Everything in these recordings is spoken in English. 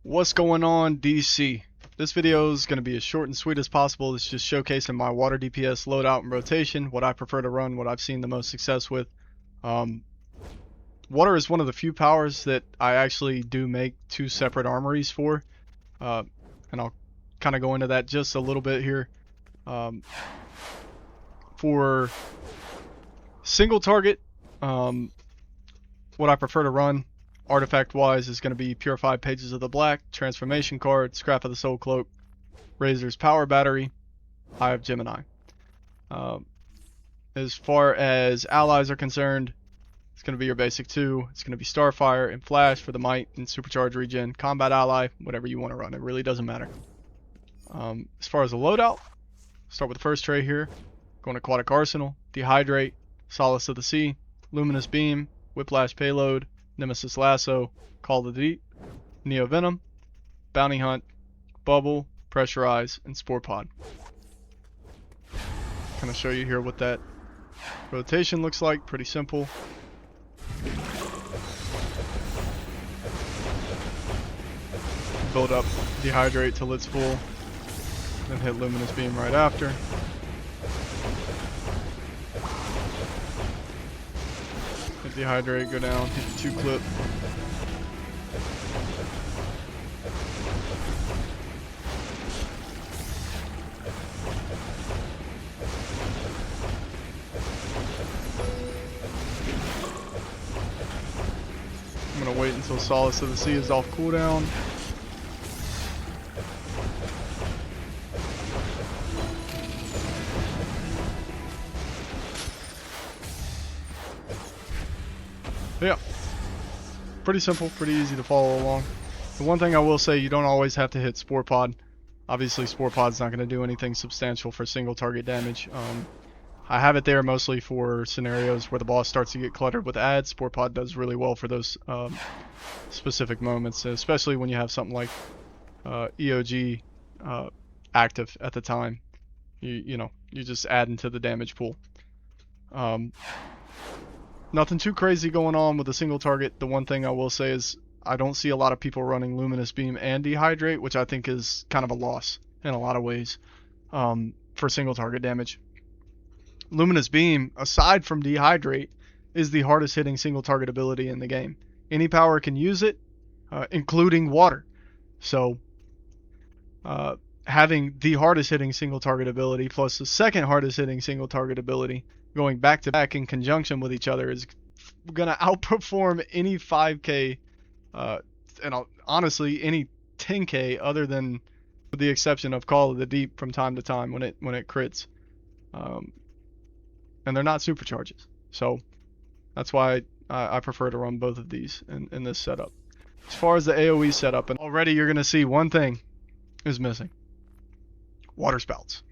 What's going on, DC? This video is going to be as short and sweet as possible. It's just showcasing my water DPS loadout and rotation, what I prefer to run, what I've seen the most success with. Um, Water is one of the few powers that I actually do make two separate armories for, uh, and I'll kind of go into that just a little bit here. For single target, what I prefer to run artifact wise is going to be Purified Pages of the Black, Transformation Card, Scrap of the Soul Cloak, Razor's Power Battery, Eye of Gemini. As far as allies are concerned, it's going to be your basic two. It's going to be Starfire and Flash for the might and supercharge regen, combat ally, whatever you want to run. It really doesn't matter. As far as the loadout, start with the first tray here. Going Aquatic Arsenal, Dehydrate, Solace of the Sea, Luminous Beam, Whiplash Payload, Nemesis Lasso, Call of the Deep, Neo Venom, Bounty Hunt, Bubble, Pressurize, and Spore Pod. Kind of show you here what that rotation looks like. Pretty simple. Build up Dehydrate till it's full, then hit Luminous Beam right after. Hit Dehydrate, go down, hit the 2-clip. I'm gonna wait until Solace of the Sea is off cooldown. Yeah, pretty simple, pretty easy to follow along. The one thing I will say, you don't always have to hit Spore Pod. Obviously, Spore Pod's not going to do anything substantial for single target damage. I have it there mostly for scenarios where the boss starts to get cluttered with ads. Spore Pod does really well for those specific moments, especially when you have something like EOG active at the time. You just add into the damage pool. Nothing too crazy going on with a single target. The one thing I will say is I don't see a lot of people running Luminous Beam and Dehydrate, which I think is kind of a loss in a lot of ways for single target damage. Luminous Beam, aside from Dehydrate, is the hardest hitting single target ability in the game. Any power can use it, including water. So having the hardest hitting single target ability plus the second hardest hitting single target ability going back to back in conjunction with each other is going to outperform any 5k and honestly any 10k, other than with the exception of Call of the Deep from time to time when it crits, and they're not supercharges. So that's why I prefer to run both of these in this setup. As far as the AoE setup, and already you're going to see one thing is missing: Water Spouts.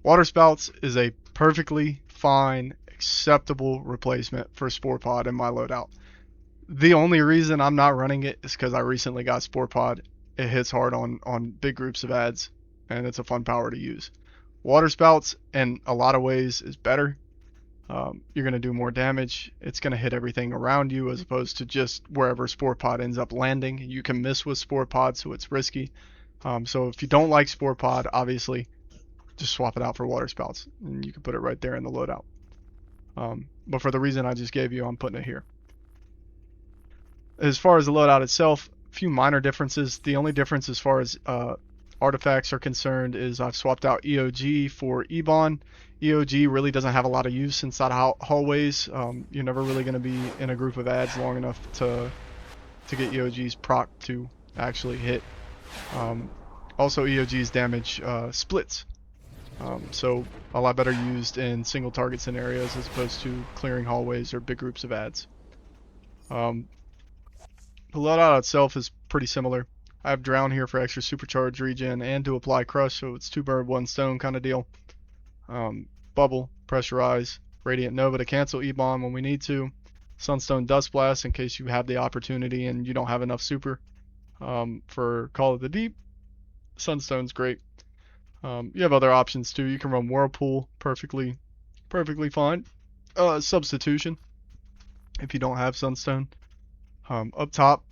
Water Spouts is a perfectly fine, acceptable replacement for Spore Pod in my loadout. The only reason I'm not running it is because I recently got Spore Pod. It hits hard on big groups of ads, and it's a fun power to use. Water Spouts, in a lot of ways, is better. You're going to do more damage. It's going to hit everything around you as opposed to just wherever Spore Pod ends up landing. You can miss with Spore Pod, so it's risky. So if you don't like Spore Pod, obviously, just swap it out for Water Spouts, and you can put it right there in the loadout. But for the reason I just gave you, I'm putting it here. As far as the loadout itself, a few minor differences. The only difference as far as artifacts are concerned is I've swapped out EOG for Ebon. EOG really doesn't have a lot of use inside hallways. You're never really going to be in a group of ads long enough to get EOG's proc to actually hit. Also, EOG's damage splits. So a lot better used in single target scenarios as opposed to clearing hallways or big groups of ads. The loadout itself is pretty similar. I have Drown here for extra supercharge regen and to apply Crush, so it's 2 bird 1 stone kind of deal. Bubble, Pressurize, Radiant Nova to cancel E-Bomb when we need to. Sunstone Dust Blast in case you have the opportunity and you don't have enough super. For Call of the Deep, Sunstone's great. You have other options too. You can run Whirlpool perfectly fine. Substitution if you don't have Sunstone. Up top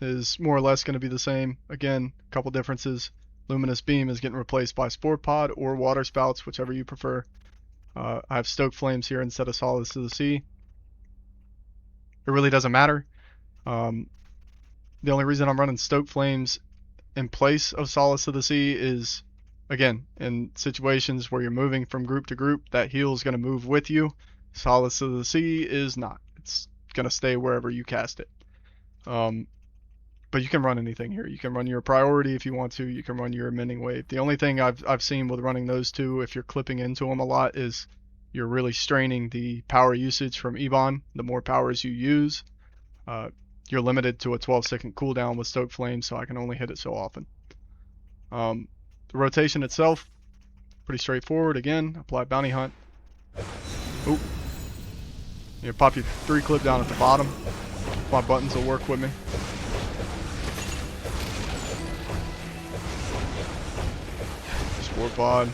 is more or less going to be the same. Again, a couple differences. Luminous Beam is getting replaced by Spore Pod or Water Spouts, whichever you prefer. I have Stoke Flames here instead of Solace of the Sea. It really doesn't matter. The only reason I'm running Stoke Flames in place of Solace of the Sea is, again, in situations where you're moving from group to group, that heal is going to move with you. Solace of the Sea is not. It's going to stay wherever you cast it. But you can run anything here. You can run your priority if you want to. You can run your amending wave. The only thing I've seen with running those two, if you're clipping into them a lot, is you're really straining the power usage from Ebon. The more powers you use, you're limited to a 12-second cooldown with Stoke Flame, so I can only hit it so often. The rotation itself, pretty straightforward. Again, apply Bounty Hunt. Oop. You pop your 3 clip down at the bottom. My buttons will work with me. Spore Pod.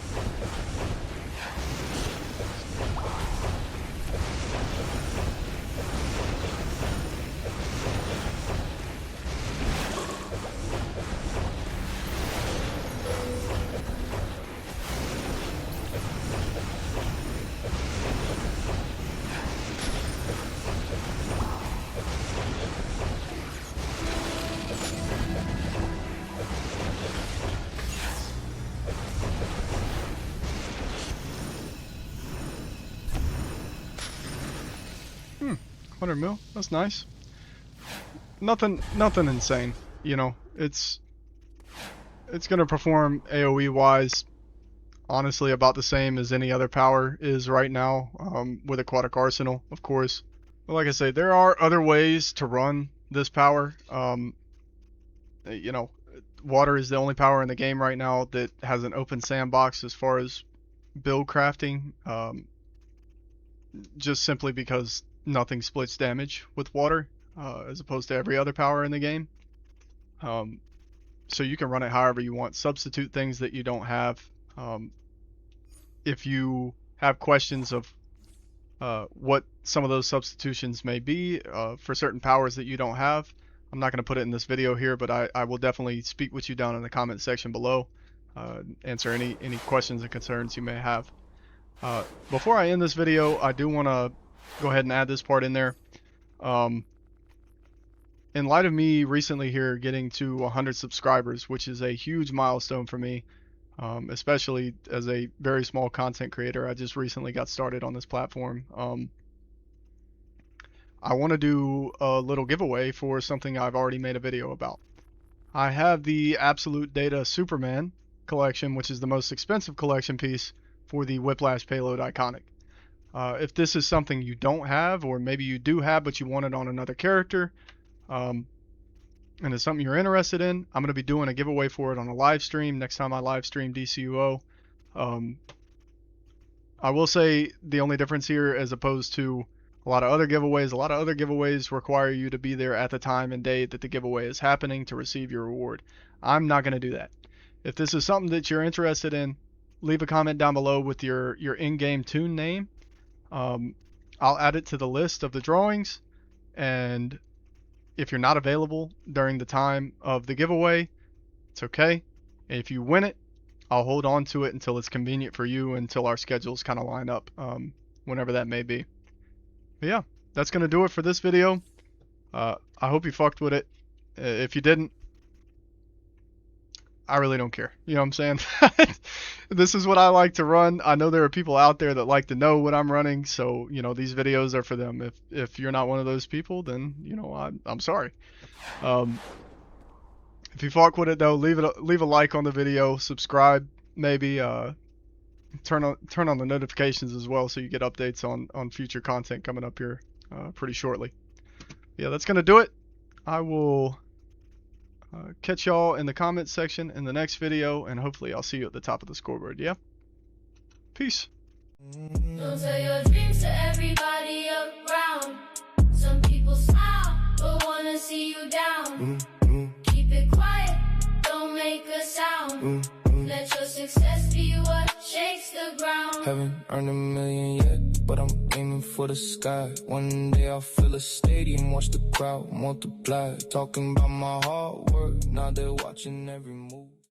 Hmm, 100 mil, that's nice. Nothing insane, you know. It's gonna perform AoE wise, honestly, about the same as any other power is right now, with Aquatic Arsenal, of course. But like I say, there are other ways to run this power. You know, water is the only power in the game right now that has an open sandbox as far as build crafting, just simply because nothing splits damage with water, as opposed to every other power in the game. So you can run it however you want. Substitute things that you don't have. If you have questions of what some of those substitutions may be for certain powers that you don't have, I'm not going to put it in this video here, but I will definitely speak with you down in the comment section below, answer any questions and concerns you may have. Before I end this video, I do want to go ahead and add this part in there. In light of me recently here getting to 100 subscribers, which is a huge milestone for me, especially as a very small content creator. I just recently got started on this platform. I want to do a little giveaway for something I've already made a video about. I have the Absolute Data Superman collection, which is the most expensive collection piece for the Whiplash Payload Iconic. If this is something you don't have, or maybe you do have but you want it on another character, and it's something you're interested in, I'm going to be doing a giveaway for it on a live stream next time I live stream DCUO. I will say the only difference here, as opposed to a lot of other giveaways require you to be there at the time and date that the giveaway is happening to receive your reward. I'm not going to do that. If this is something that you're interested in, leave a comment down below with your in-game toon name. I'll add it to the list of the drawings, and if you're not available during the time of the giveaway, it's okay. And if you win it, I'll hold on to it until it's convenient for you, until our schedules kind of line up, whenever that may be. But yeah, that's going to do it for this video. I hope you fucked with it. If you didn't, I really don't care. You know what I'm saying? This is what I like to run. I know there are people out there that like to know what I'm running, so, you know, these videos are for them. If you're not one of those people, then, you know, I'm sorry. If you fuck with it though, leave a like on the video, subscribe, maybe turn on the notifications as well, so you get updates on future content coming up here pretty shortly. Yeah, that's gonna do it. I will catch y'all in the comments section in the next video, and hopefully I'll see you at the top of the scoreboard. Yeah, peace. Don't tell your dreams to everybody around. Some people smile but wanna see you down. Keep it quiet, don't make a sound. Let your success be what shakes the ground. Haven't earned $1 million yet, but I'm aiming for for the sky. One day I'll fill a stadium, watch the crowd multiply. Talking about my hard work, now they're watching every move.